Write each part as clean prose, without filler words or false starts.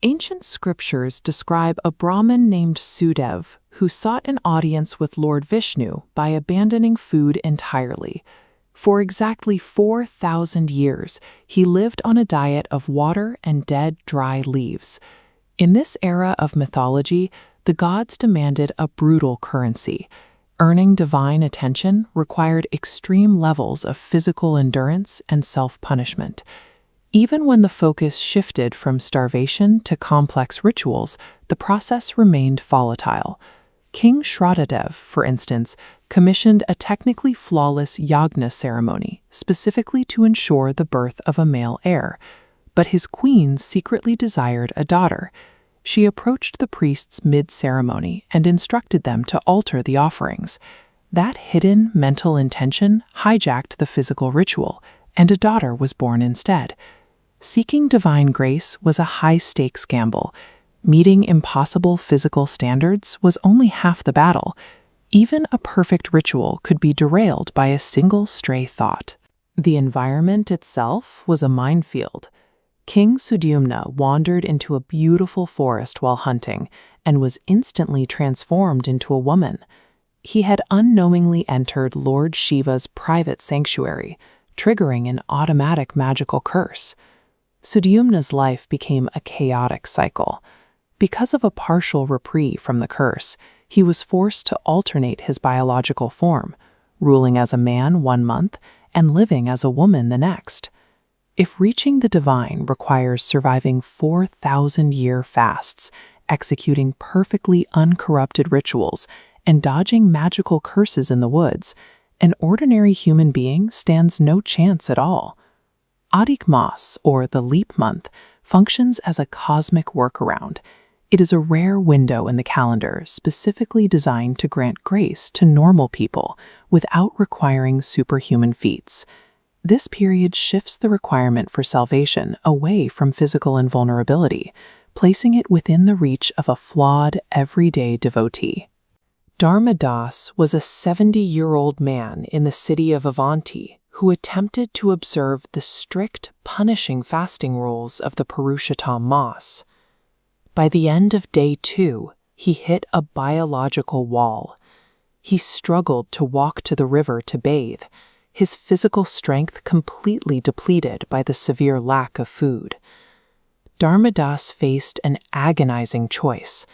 Ancient scriptures describe a Brahmin named Sudev who sought an audience with Lord Vishnu by abandoning food entirely. For exactly 4,000 years, he lived on a diet of water and dead, dry leaves. In this era of mythology, the gods demanded a brutal currency. Earning divine attention required extreme levels of physical endurance and self-punishment. Even when the focus shifted from starvation to complex rituals, the process remained volatile. King Shraddhadev, for instance, commissioned a technically flawless yagna ceremony, specifically to ensure the birth of a male heir. But his queen secretly desired a daughter. She approached the priests mid-ceremony and instructed them to alter the offerings. That hidden mental intention hijacked the physical ritual, and a daughter was born instead. Seeking divine grace was a high-stakes gamble. Meeting impossible physical standards was only half the battle. Even a perfect ritual could be derailed by a single stray thought. The environment itself was a minefield. King Sudyumna wandered into a beautiful forest while hunting and was instantly transformed into a woman. He had unknowingly entered Lord Shiva's private sanctuary, triggering an automatic magical curse. Sudyumna's life became a chaotic cycle. Because of a partial reprieve from the curse, he was forced to alternate his biological form, ruling as a man 1 month and living as a woman the next. If reaching the divine requires surviving 4,000-year fasts, executing perfectly uncorrupted rituals, and dodging magical curses in the woods, an ordinary human being stands no chance at all. Adhik Maas, or the leap month, functions as a cosmic workaround. It is a rare window in the calendar specifically designed to grant grace to normal people without requiring superhuman feats. This period shifts the requirement for salvation away from physical invulnerability, placing it within the reach of a flawed, everyday devotee. Dharmadas was a 70-year-old man in the city of Avanti who attempted to observe the strict, punishing fasting rules of the Purushottam Maas. By the end of day 2, he hit a biological wall. He struggled to walk to the river to bathe, his physical strength completely depleted by the severe lack of food. Dharmadas faced an agonizing choice.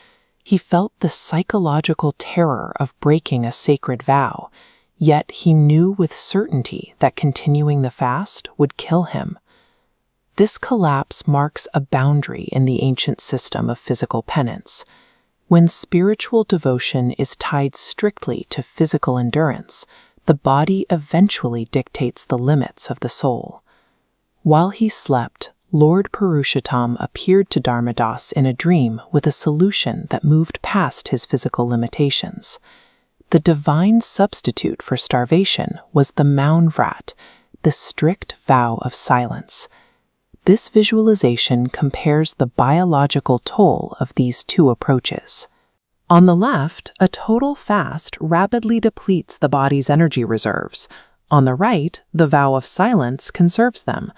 He felt the psychological terror of breaking a sacred vow, yet he knew with certainty that continuing the fast would kill him. This collapse marks a boundary in the ancient system of physical penance. When spiritual devotion is tied strictly to physical endurance, the body eventually dictates the limits of the soul. While he slept, Lord Purushottam appeared to Dharmadas in a dream with a solution that moved past his physical limitations. The divine substitute for starvation was the Maun Vrat, the strict vow of silence. This visualization compares the biological toll of these two approaches. On the left, a total fast rapidly depletes the body's energy reserves. On the right, the vow of silence conserves them.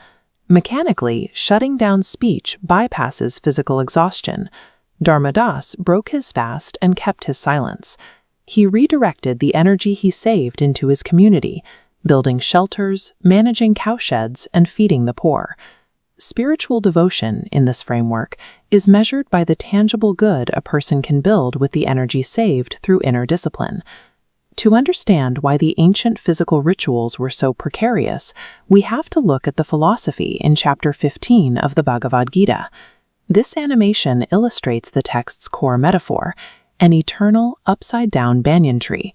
Mechanically, shutting down speech bypasses physical exhaustion. Dharmadas broke his fast and kept his silence. He redirected the energy he saved into his community, building shelters, managing cowsheds, and feeding the poor. Spiritual devotion, in this framework, is measured by the tangible good a person can build with the energy saved through inner discipline. To understand why the ancient physical rituals were so precarious, we have to look at the philosophy in chapter 15 of the Bhagavad Gita. This animation illustrates the text's core metaphor, an eternal, upside-down banyan tree.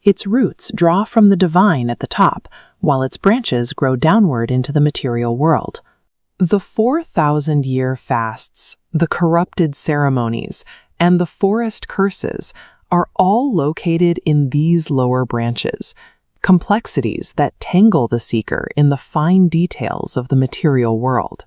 Its roots draw from the divine at the top, while its branches grow downward into the material world. The 4,000-year fasts, the corrupted ceremonies, and the forest curses are all located in these lower branches, complexities that tangle the seeker in the fine details of the material world.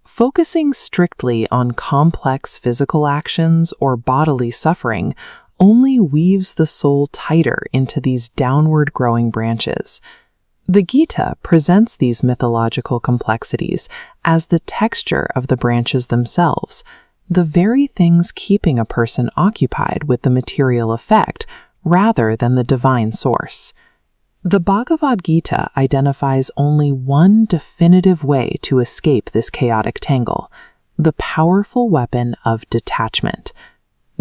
Focusing strictly on complex physical actions or bodily suffering only weaves the soul tighter into these downward growing branches. The Gita presents these mythological complexities as the texture of the branches themselves, the very things keeping a person occupied with the material effect rather than the divine source. The Bhagavad Gita identifies only one definitive way to escape this chaotic tangle: the powerful weapon of detachment.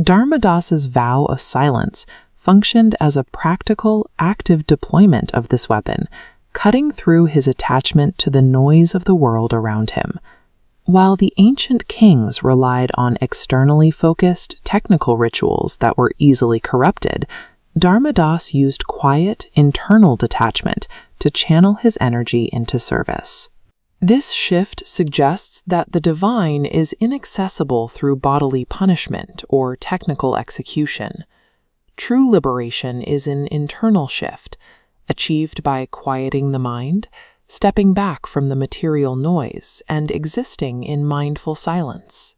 Dharmadas's vow of silence functioned as a practical, active deployment of this weapon, cutting through his attachment to the noise of the world around him. While the ancient kings relied on externally focused, technical rituals that were easily corrupted, Dharmadas used quiet, internal detachment to channel his energy into service. This shift suggests that the divine is inaccessible through bodily punishment or technical execution. True liberation is an internal shift, achieved by quieting the mind, stepping back from the material noise, and existing in mindful silence.